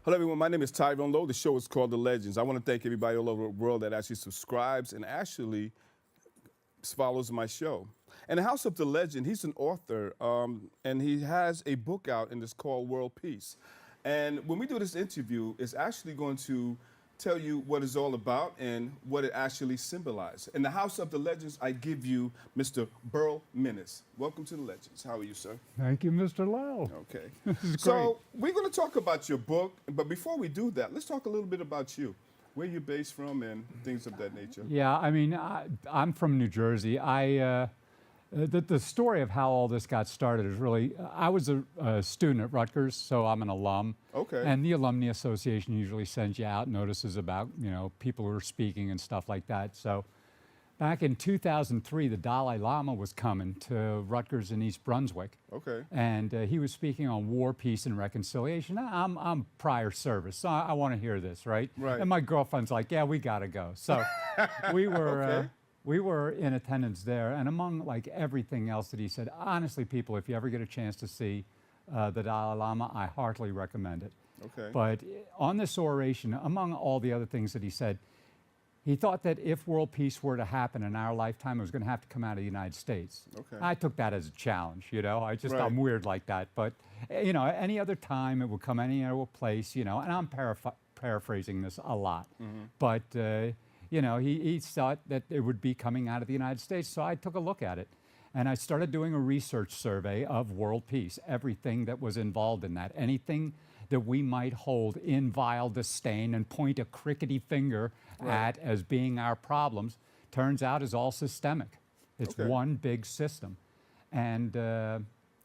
Hello, everyone. My name is Tyrone Lowe. The show is called The Legends. I want to thank everybody all over the world that actually subscribes and actually follows my show. In the House of the Legend, he's an author, and he has a book out, and it's called World Peace. And when we do this interview, it's actually going to tell you what it's all about and what it actually symbolizes. In the House of the Legends, I give you Mr. Burl Minnis. Welcome to the Legends. How are you, sir? Thank you, Mr. Lowe. Okay. This is So we're going to talk about your book, but before we do that, let's talk a little bit about you, where you're based from and things of that nature. Yeah, I mean, I'm from New Jersey. The story of how all this got started is really, I was a student at Rutgers, so I'm an alum. Okay. And the Alumni Association usually sends you out notices about, people who are speaking and stuff like that. So back in 2003, the Dalai Lama was coming to Rutgers in East Brunswick. Okay. And he was speaking on war, peace, and reconciliation. I'm prior service, so I want to hear this, right? Right. And my girlfriend's like, yeah, we got to go. So we were... Okay. We were in attendance there, and among like everything else that he said, honestly, people, if you ever get a chance to see the Dalai Lama, I heartily recommend it. Okay. But on this oration, among all the other things that he said, he thought that if world peace were to happen in our lifetime, it was going to have to come out of the United States. Okay. I took that as a challenge, Right. I'm weird like that. But, any other time, it would come any other place, and I'm paraphrasing this a lot. Mm-hmm. But, he thought that it would be coming out of the United States, so I took a look at it. And I started doing a research survey of world peace, everything that was involved in that, anything that we might hold in vile disdain and point a crickety finger at as being our problems, turns out is all systemic. It's Okay. one big system. And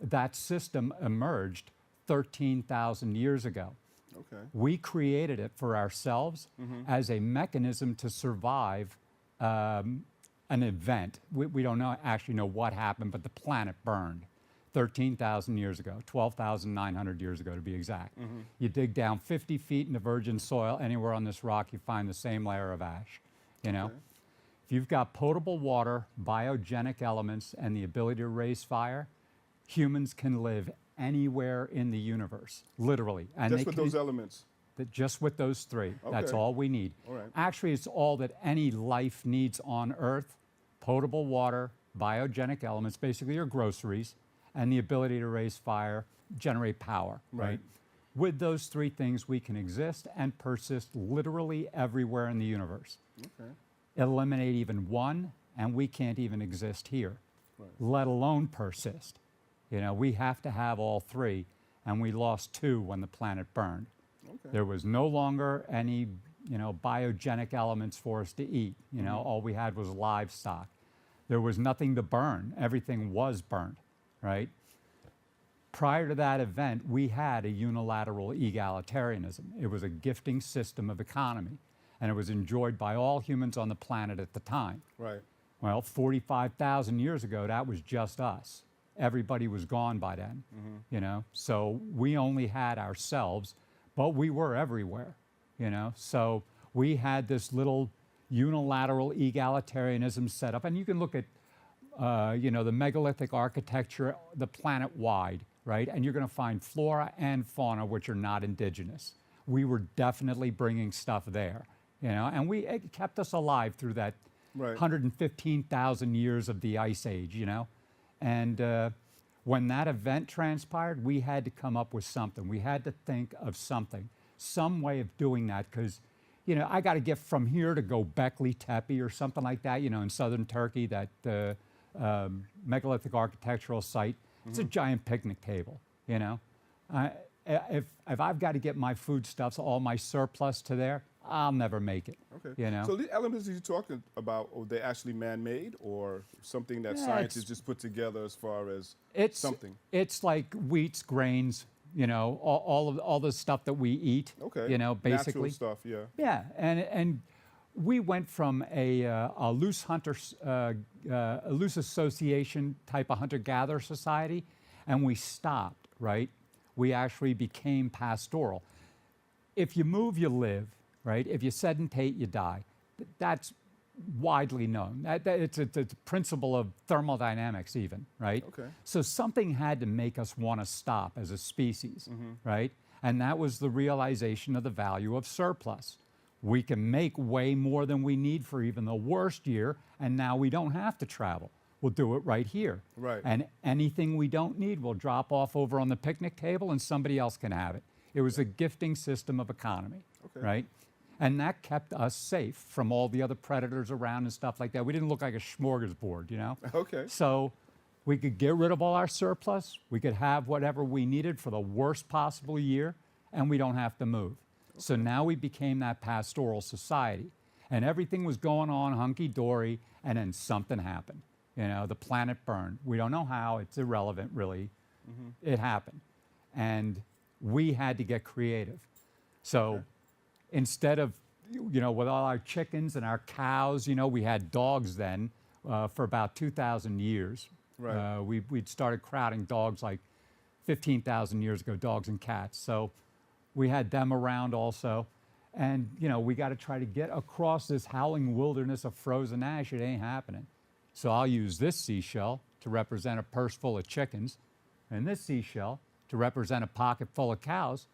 that system emerged 13,000 years ago. Okay. We created it for ourselves as a mechanism to survive an event. We don't actually know what happened, but the planet burned 13,000 years ago, 12,900 years ago to be exact. You dig down 50 feet into virgin soil, anywhere on this rock, you find the same layer of ash. Okay. If you've got potable water, biogenic elements, and the ability to raise fire, humans can live anywhere in the universe, literally. And Just with those elements. just with those three. That's Okay. all we need. All right. Actually, it's all that any life needs on Earth: potable water, biogenic elements, basically your groceries, and the ability to raise fire, generate power, right? With those three things, we can exist and persist literally everywhere in the universe. Okay. Eliminate even one, and we can't even exist here, let alone persist. We have to have all three, and we lost two when the planet burned. Okay. There was no longer any, biogenic elements for us to eat. All we had was livestock. There was nothing to burn. Everything was burnt, right? Prior to that event, we had a unilateral egalitarianism. It was a gifting system of economy, and it was enjoyed by all humans on the planet at the time. Right. Well, 45,000 years ago, that was just us. Everybody was gone by then, So we only had ourselves, but we were everywhere, So we had this little unilateral egalitarianism set up. And you can look at, the megalithic architecture, the planet-wide, right? And you're going to find flora and fauna which are not indigenous. We were definitely bringing stuff there, and it kept us alive through that 115,000 years of the Ice Age, And when that event transpired, we had to come up with something. We had to think of something, some way of doing that, because, I got to get from here to Göbekli Tepe or something like that, in southern Turkey, that megalithic architectural site. It's a giant picnic table, If I've got to get my foodstuffs, all my surplus to there, I'll never make it. Okay. So the elements that you're talking about, are they actually man-made or something that scientists just put together as far as something? It's like wheats, grains, all the stuff that we eat. Okay. Basically. Natural stuff, yeah. Yeah, and we went from a loose loose association type of hunter-gatherer society, and we stopped, right? We actually became pastoral. If you move, you live, right? If you sedentate, you die. That's widely known. It's a principle of thermodynamics even, right? Okay. So something had to make us want to stop as a species, right? And that was the realization of the value of surplus. We can make way more than we need for even the worst year, and now we don't have to travel. We'll do it right here. Right. And anything we don't need, we'll drop off over on the picnic table and somebody else can have it. It was a gifting system of economy, right? And that kept us safe from all the other predators around and stuff like that. We didn't look like a smorgasbord, you know? Okay. So we could get rid of all our surplus. We could have whatever we needed for the worst possible year, and we don't have to move. So now we became that pastoral society. And everything was going on hunky-dory, and then something happened. You know, the planet burned. We don't know how. It's irrelevant, really. It happened. And we had to get creative. So instead of, you know, with all our chickens and our cows, you know, we had dogs then for about 2,000 years. Right. We'd started crowding dogs like 15,000 years ago, dogs and cats. So we had them around also. And, you know, we got to try to get across this howling wilderness of frozen ash. It ain't happening. So I'll use this seashell to represent a purse full of chickens, and this seashell to represent a pocket full of cows,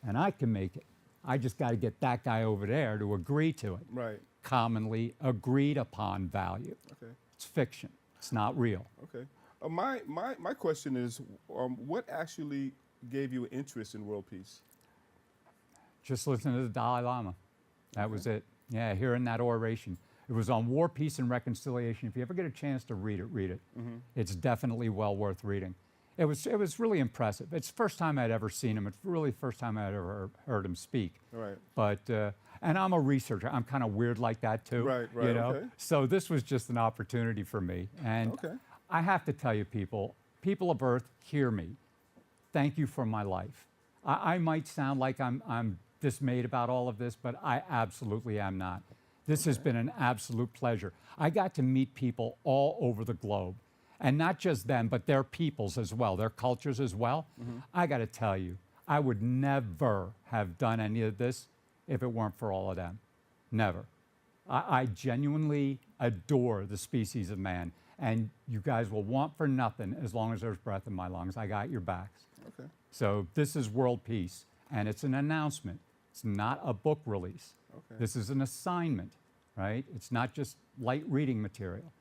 and I can make it. I just got to get that guy over there to agree to it. Right. Commonly agreed upon value. Okay. It's fiction. It's not real. Okay. My question is, what actually gave you interest in world peace? Just listen to the Dalai Lama. That was it. Yeah, hearing that oration. It was on war, peace, and reconciliation. If you ever get a chance to read it, read it. It's definitely well worth reading. It was really impressive. It's the first time I'd ever seen him. It's really the first time I'd ever heard him speak. Right. But, and I'm a researcher. I'm kind of weird like that too. Right, You know? okay. So this was just an opportunity for me. And I have to tell you, people of Earth, hear me. Thank you for my life. I might sound like I'm dismayed about all of this, but I absolutely am not. This has been an absolute pleasure. I got to meet people all over the globe, and not just them, but their peoples as well, their cultures as well. I got to tell you, I would never have done any of this if it weren't for all of them. Never. I genuinely adore the species of man, and you guys will want for nothing as long as there's breath in my lungs. I got your backs. Okay. So this is world peace, and it's an announcement. It's not a book release. Okay. This is an assignment, right? It's not just light reading material.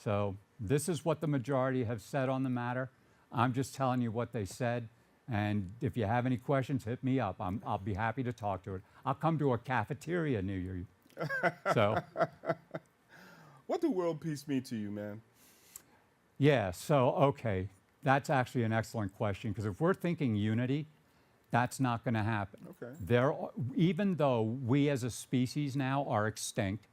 So this is what the majority have said on the matter. I'm just telling you what they said. And if you have any questions, hit me up. I'll be happy to talk to it. I'll come to a cafeteria near you. So, What do world peace mean to you, man? yeah, so, okay. That's actually an excellent question, because if we're thinking unity, that's not going to happen. Okay. Even though we as a species now are extinct,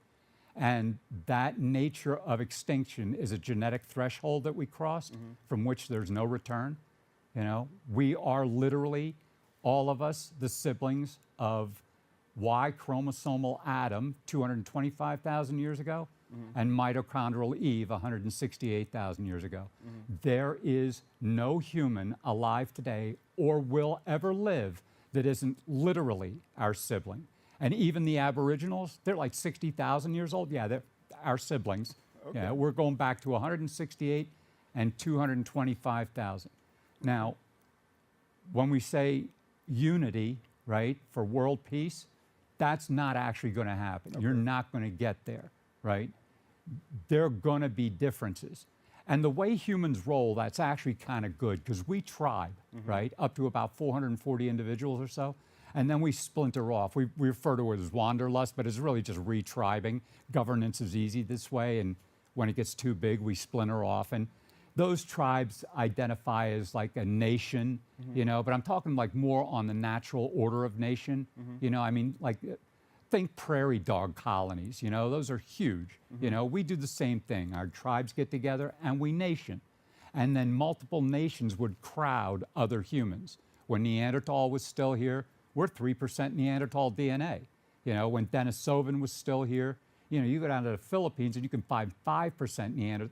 and that nature of extinction is a genetic threshold that we crossed from which there's no return. You know, we are literally, all of us, the siblings of Y chromosomal Adam 225,000 years ago and mitochondrial Eve 168,000 years ago. There is no human alive today or will ever live that isn't literally our sibling. And even the Aboriginals, they're like 60,000 years old. Yeah, they're our siblings. Okay. Yeah, we're going back to 168 and 225,000. Now, when we say unity, right, for world peace, that's not actually going to happen. You're not going to get there, right? There are going to be differences. And the way humans roll, that's actually kind of good, because we tribe, right, up to about 440 individuals or so, and then we splinter off. We refer to it as wanderlust, but it's really just retribing. Governance is easy this way, and when it gets too big, we splinter off. And those tribes identify as like a nation, you know, but I'm talking like more on the natural order of nation. You know, I mean, like, think prairie dog colonies, you know, those are huge. You know, we do the same thing. Our tribes get together and we nation. And then multiple nations would crowd other humans. When Neanderthal was still here, we're 3% Neanderthal DNA. You know, when Denisovan was still here, you know, you go down to the Philippines and you can find 5%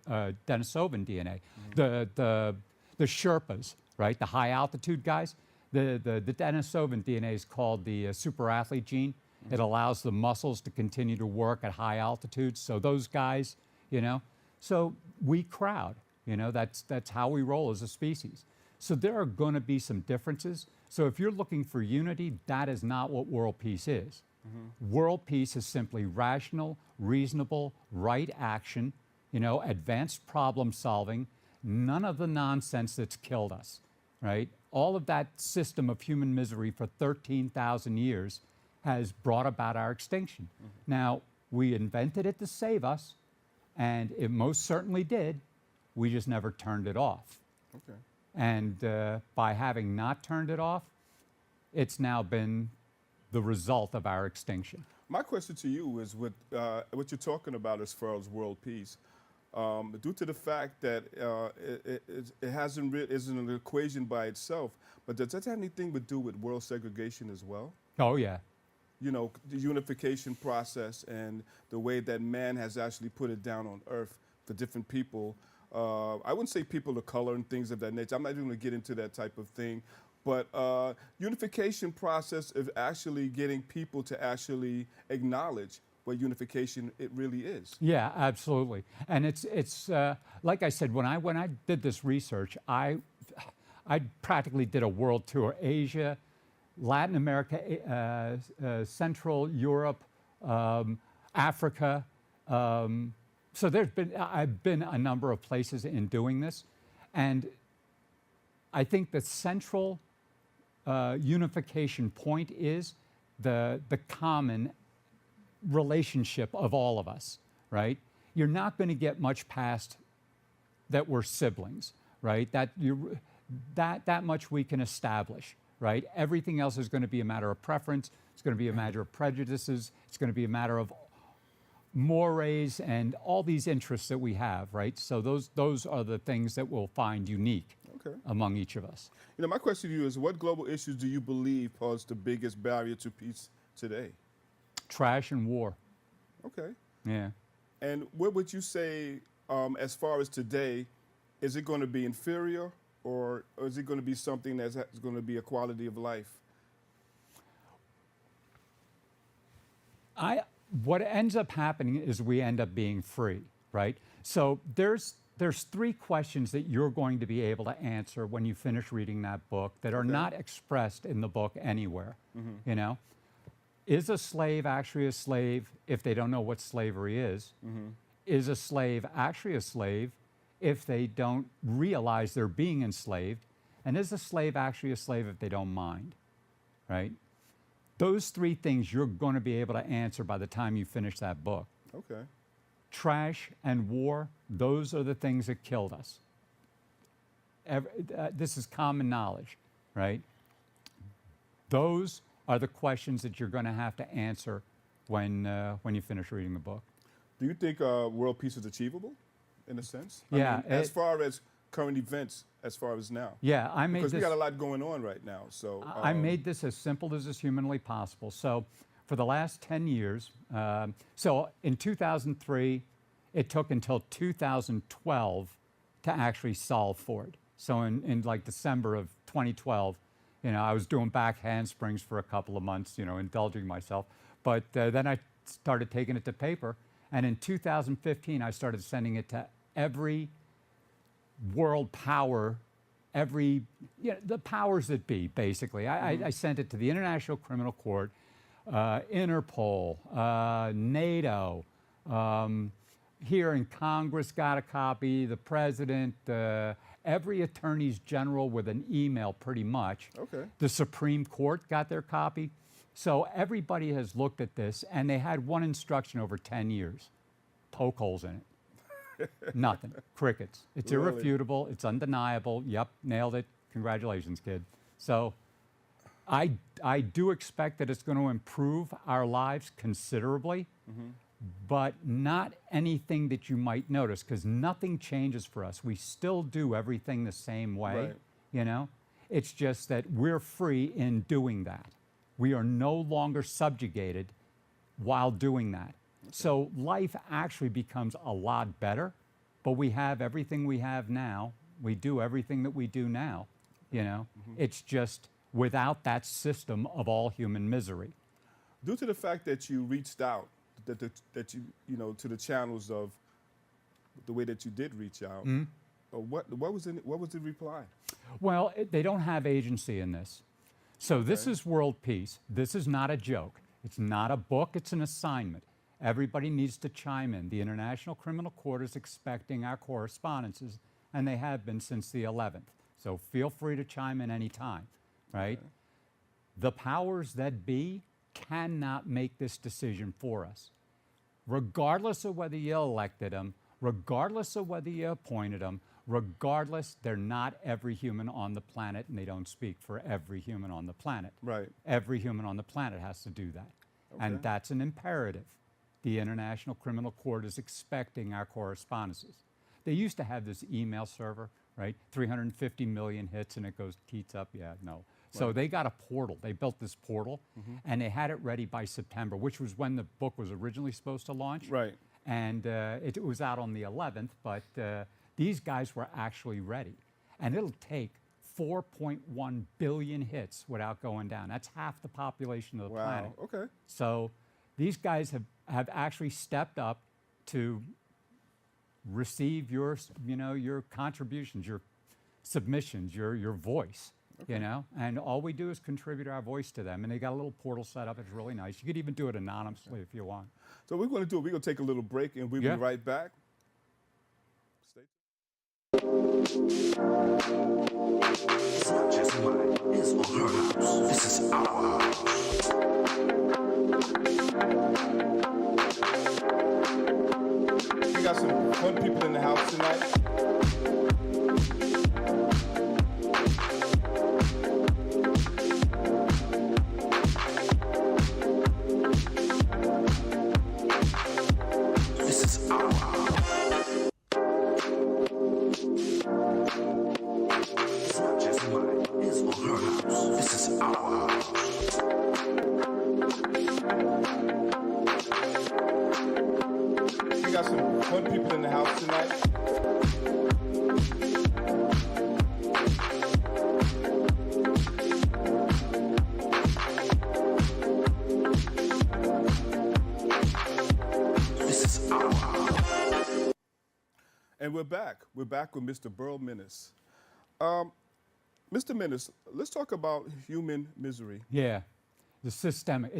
Denisovan DNA. The Sherpas, right, the high altitude guys, the Denisovan DNA is called the super athlete gene. It allows the muscles to continue to work at high altitudes. So those guys, you know, so we crowd, you know, that's how we roll as a species. So there are going to be some differences. So if you're looking for unity, that is not what world peace is. World peace is simply rational, reasonable, right action, advanced problem solving, none of the nonsense that's killed us, right? All of that system of human misery for 13,000 years has brought about our extinction. Now, we invented it to save us, and it most certainly did. We just never turned it off. Okay. And by having not turned it off, it's now been the result of our extinction. My question to you is what you're talking about as far as world peace. Due to the fact that it isn't an equation by itself, but does that have anything to do with world segregation as well? Oh, yeah. The unification process and the way that man has actually put it down on earth for different people. I wouldn't say people of color and things of that nature. I'm not even going to get into that type of thing. But unification process of actually getting people to actually acknowledge what unification it really is. Yeah, absolutely. And it's like I said, when I did this research, I practically did a world tour: Asia, Latin America, Central Europe, Africa. So I've been a number of places in doing this, and I think the central unification point is the common relationship of all of us, right? You're not going to get much past that we're siblings, right? That much we can establish, right? Everything else is going to be a matter of preference. It's going to be a matter of prejudices. It's going to be a matter of mores and all these interests that we have, right? So those are the things that we'll find unique among each of us. My question to you is, what global issues do you believe pose the biggest barrier to peace today? Trash and war. Okay. Yeah. And what would you say, as far as today, is it going to be inferior, or is it going to be something that's going to be a quality of life? What ends up happening is we end up being free, right? So there's three questions that you're going to be able to answer when you finish reading that book that are not expressed in the book anywhere. Is a slave actually a slave if they don't know what slavery is? Is a slave actually a slave if they don't realize they're being enslaved? And is a slave actually a slave if they don't mind, right? Those three things you're going to be able to answer by the time you finish that book. Okay. Trash and war, those are the things that killed us. This is common knowledge, right? Those are the questions that you're going to have to answer when you finish reading the book. Do you think world peace is achievable, in a sense? Yeah. As far as current events, as far as now. Yeah, because we got a lot going on right now. So I made this as simple as is humanly possible. So for the last 10 years, so in 2003, it took until 2012 to actually solve for it. So in like December of 2012, I was doing back handsprings for a couple of months, indulging myself. But then I started taking it to paper. And in 2015, I started sending it to every world power, the powers that be, basically. I sent it to the International Criminal Court, Interpol, NATO, here in Congress got a copy, the president, every attorney's general with an email pretty much. Okay. The Supreme Court got their copy. So everybody has looked at this, and they had one instruction over 10 years. Poke holes in it. Nothing. Crickets. It's Really? irrefutable. It's undeniable. Yep, nailed it. Congratulations, kid. So I do expect that it's going to improve our lives considerably, but not anything that you might notice, because nothing changes for us. We still do everything the same way, Right. It's just that we're free in doing that. We are no longer subjugated while doing that. So life actually becomes a lot better, but we have everything we have now. We do everything that we do now, It's just without that system of all human misery. Due to the fact that you reached out, that you to the channels of the way that you did reach out, what was the reply? Well, they don't have agency in this. So this is world peace. This is not a joke. It's not a book, it's an assignment. Everybody needs to chime in. The International Criminal Court is expecting our correspondences, and they have been since the 11th. So feel free to chime in anytime, right? Okay. The powers that be cannot make this decision for us. Regardless of whether you elected them, regardless of whether you appointed them, regardless, they're not every human on the planet, and they don't speak for every human on the planet. Right. Every human on the planet has to do that. Okay. And that's an imperative. The International Criminal Court is expecting our correspondences. They used to have this email server, right? 350 million hits, and it goes, keats up, yeah, no. Right. So they got a portal. They built this portal, and they had it ready by September, which was when the book was originally supposed to launch. Right. And it was out on the 11th, but these guys were actually ready. And it'll take 4.1 billion hits without going down. That's half the population of the planet. Okay. So these guys have actually stepped up to receive your, your contributions, your submissions, your voice, and all we do is contribute our voice to them. And they got a little portal set up. It's really nice. You could even do it anonymously if you want. So we're going to take a little break, and we'll be right back. Stay It's not just mine, it's on her house. This is our house. We got some fun people in the house tonight. This is our house. It's not just mine, it's on her house. This is our house. We got some fun people in the house tonight. This is our house. And we're back. We're back with Mr. Burl Minnis. Mr. Minnis, let's talk about human misery. Yeah, it's systemic.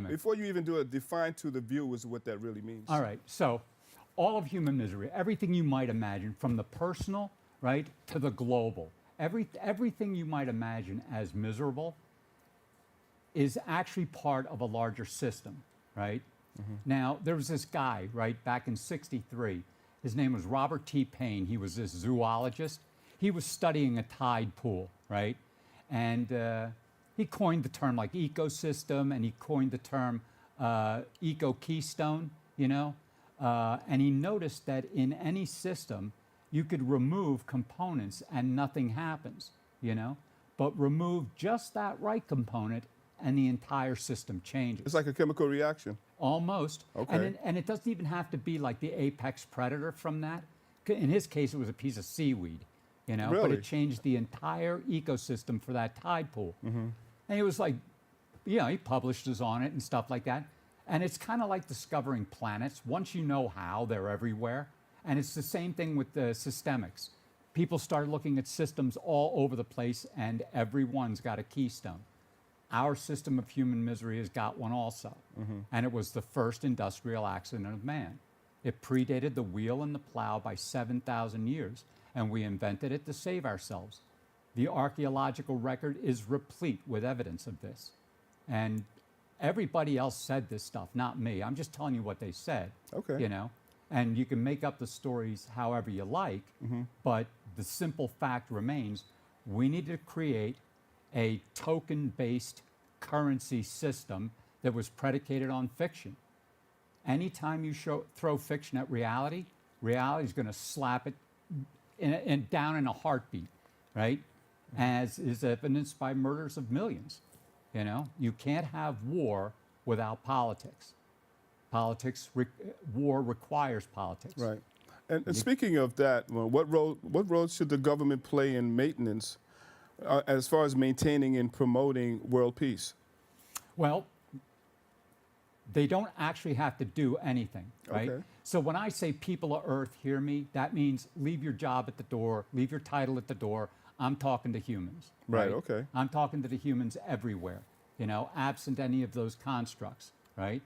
Before you even do it, define to the viewers what that really means. All right, so all of human misery, everything you might imagine, from the personal, right, to the global, everything you might imagine as miserable is actually part of a larger system, right? Now, there was this guy, right, back in '63. His name was Robert T. Payne. He was this zoologist. He was studying a tide pool, right? And he coined the term like ecosystem, and he coined the term eco-keystone, and he noticed that in any system, you could remove components and nothing happens, but remove just that right component and the entire system changes. It's like a chemical reaction. Almost. Okay. And it doesn't even have to be like the apex predator from that. In his case, it was a piece of seaweed, But Really? it changed the entire ecosystem for that tide pool. And he was like, he published us on it and stuff like that. And it's kind of like discovering planets. Once you know how, they're everywhere. And it's the same thing with the systemics. People started looking at systems all over the place, and everyone's got a keystone. Our system of human misery has got one also. And it was the first industrial accident of man. It predated the wheel and the plow by 7,000 years, and we invented it to save ourselves. The archaeological record is replete with evidence of this. And everybody else said this stuff, not me. I'm just telling you what they said. Okay. And you can make up the stories however you like, but the simple fact remains, we need to create a token-based currency system that was predicated on fiction. Anytime you throw fiction at reality, reality is going to slap it down in a heartbeat, right? As is evidenced by murders of millions. You can't have war without politics. War requires politics. Right. And speaking of that, what role should the government play in maintenance as far as maintaining and promoting world peace? Well, They don't actually have to do anything, right? Okay. So when I say people of Earth hear me, that means leave your job at the door, leave your title at the door. I'm talking to humans. Right, okay. I'm talking to the humans everywhere, absent any of those constructs, right?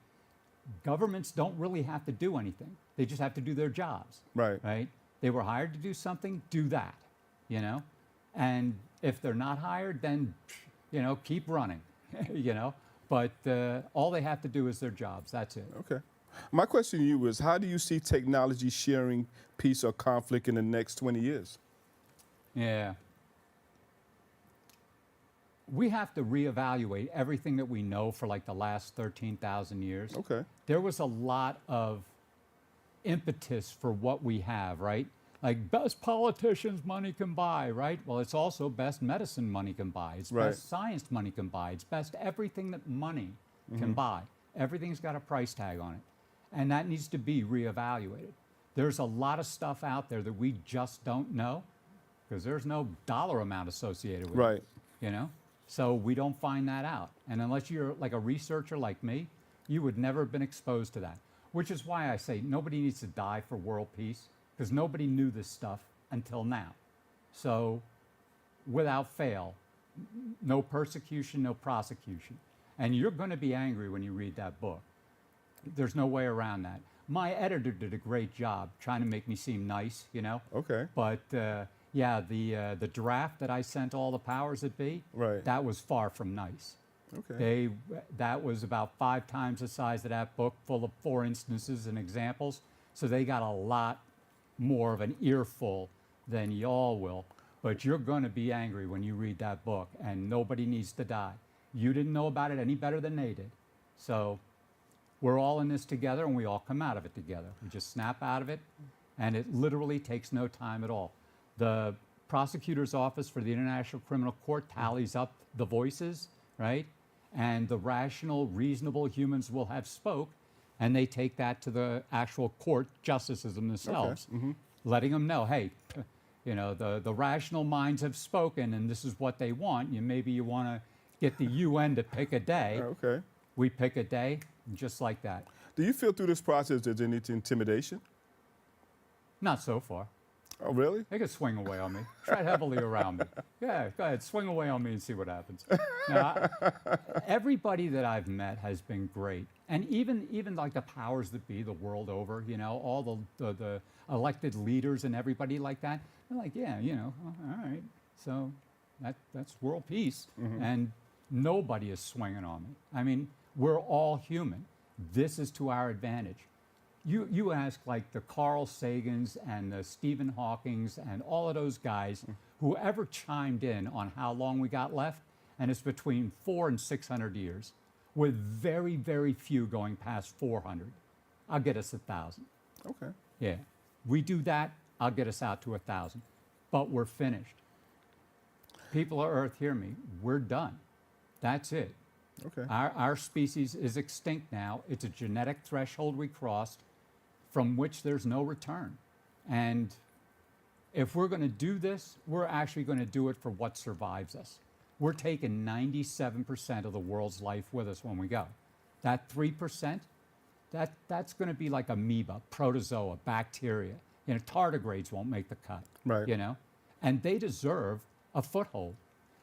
Governments don't really have to do anything. They just have to do their jobs. Right. Right? They were hired to do something, do that, And if they're not hired, then, keep running, But all they have to do is their jobs. That's it. Okay. My question to you is, how do you see technology sharing peace or conflict in the next 20 years? Yeah. We have to reevaluate everything that we know for like the last 13,000 years. Okay. There was a lot of impetus for what we have, right? Like best politicians money can buy, right? Well, it's also best medicine money can buy. It's Right. best science money can buy. It's best everything that money can buy. Everything's got a price tag on it. And that needs to be reevaluated. There's a lot of stuff out there that we just don't know because there's no dollar amount associated with Right. it, So we don't find that out. And unless you're like a researcher like me, you would never have been exposed to that. Which is why I say nobody needs to die for world peace, because nobody knew this stuff until now. So without fail, no persecution, no prosecution. And you're going to be angry when you read that book. There's no way around that. My editor did a great job trying to make me seem nice, Okay. But yeah, the draft that I sent all the powers that be, Right. that was far from nice. Okay. That was about 5 times the size of that book, full of 4 instances and examples. So they got a lot more of an earful than y'all will. But you're going to be angry when you read that book, and nobody needs to die. You didn't know about it any better than they did. So we're all in this together, and we all come out of it together. We just snap out of it, and it literally takes no time at all. The prosecutor's office for the International Criminal Court tallies up the voices, right? And the rational, reasonable humans will have spoke, and they take that to the actual court justices themselves, letting them know, hey, the rational minds have spoken, and this is what they want. Maybe you want to get the UN to pick a day. Okay. We pick a day, just like that. Do you feel through this process there's any intimidation? Not so far. Oh, really? They could swing away on me. Tread heavily around me. Yeah, go ahead. Swing away on me and see what happens. Now, everybody that I've met has been great. And even like the powers that be the world over, all the elected leaders and everybody like that, they're like, yeah, all right. So that's world peace. And nobody is swinging on me. I mean, we're all human. This is to our advantage. You ask like the Carl Sagans and the Stephen Hawkings and all of those guys, whoever chimed in on how long we got left, and it's between 400 and 600 years, with very, very few going past 400. I'll get us 1,000. Okay. Yeah. We do that, I'll get us out to 1,000. But we're finished. People of Earth, hear me. We're done. That's it. Okay. Our species is extinct now. It's a genetic threshold we crossed from which there's no return. And if we're going to do this, we're actually going to do it for what survives us. We're taking 97% of the world's life with us when we go. That 3%, that's going to be like amoeba, protozoa, bacteria. Tardigrades won't make the cut. Right. And they deserve a foothold.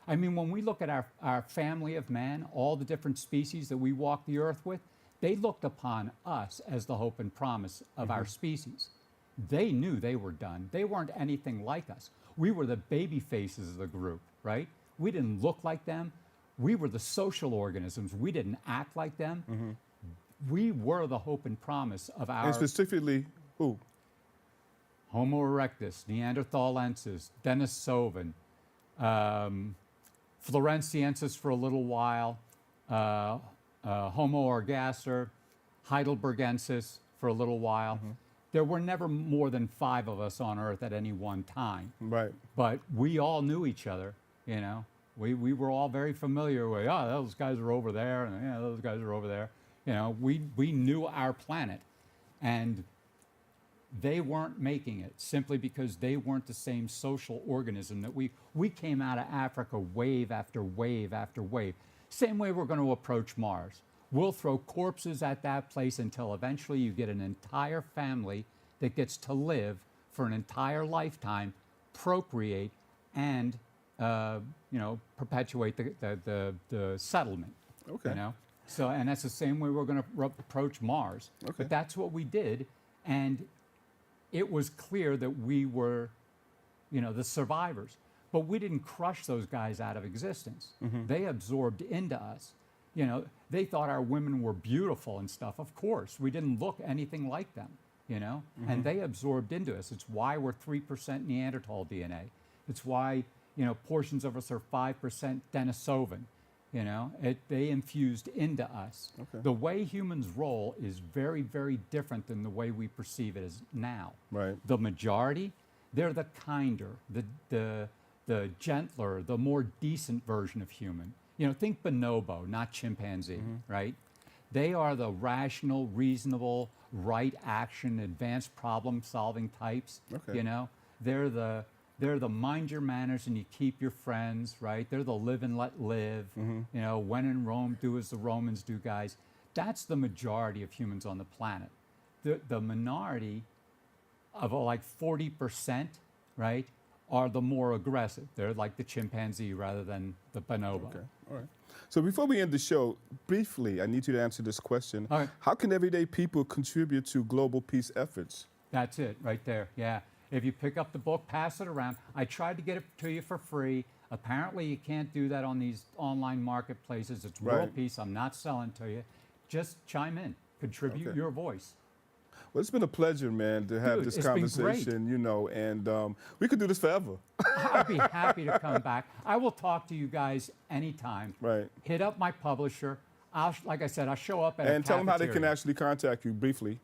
I mean, when we look at our family of man, all the different species that we walk the earth with, they looked upon us as the hope and promise of our species. They knew they were done. They weren't anything like us. We were the baby faces of the group, right? We didn't look like them. We were the social organisms. We didn't act like them. We were the hope and promise of our... And specifically, who? Homo erectus, Neanderthalensis, Denisovan, Floresiensis for a little while, Homo ergaster, Heidelbergensis for a little while. There were never more than 5 of us on Earth at any one time. Right. But we all knew each other, We were all very familiar with, those guys are over there, and yeah, those guys are over there. We knew our planet. And they weren't making it simply because they weren't the same social organism that we came out of Africa wave after wave after wave. Same way we're going to approach Mars. We'll throw corpses at that place until eventually you get an entire family that gets to live for an entire lifetime, procreate, and perpetuate the settlement. Okay. You know, so and that's the same way we're going to approach Mars. Okay. But that's what we did, and it was clear that we were, the survivors. But we didn't crush those guys out of existence. They absorbed into us. They thought our women were beautiful and stuff. Of course, we didn't look anything like them, and they absorbed into us. It's why we're 3% Neanderthal DNA. It's why, portions of us are 5% Denisovan. They infused into us. Okay. The way humans roll is very, very different than the way we perceive it as now. Right. The majority, they're the kinder, the gentler, the more decent version of human. Think bonobo, not chimpanzee, right? They are the rational, reasonable, right action, advanced problem-solving types. Okay. They're the mind your manners and you keep your friends, right? They're the live and let live. When in Rome, do as the Romans do, guys. That's the majority of humans on the planet. The minority of like 40%, right, are the more aggressive. They're like the chimpanzee rather than the bonobo. Okay. All right. So before we end the show, briefly, I need you to answer this question. All right. How can everyday people contribute to global peace efforts? That's it, right there. Yeah. If you pick up the book, pass it around. I tried to get it to you for free. Apparently, you can't do that on these online marketplaces. It's Right. world peace. I'm not selling to you. Just chime in, contribute Okay. your voice. Well, it's been a pleasure, man, to have Dude, this it's been conversation, and we could do this forever. I'd be happy to come back. I will talk to you guys anytime. Right. Hit up my publisher. Like I said, I'll show up at a And tell them how they can cafeteria. actually contact you briefly.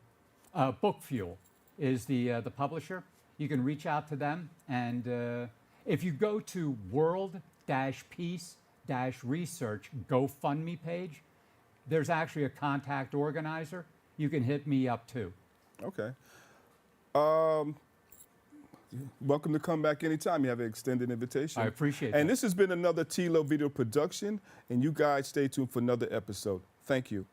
Book Fuel is the publisher. You can reach out to them, and if you go to world-peace-research GoFundMe page, there's actually a contact organizer. You can hit me up too. Okay. Welcome to come back anytime. You have an extended invitation. I appreciate And that. this has been another Tilo video production, and you guys stay tuned for another episode. Thank you.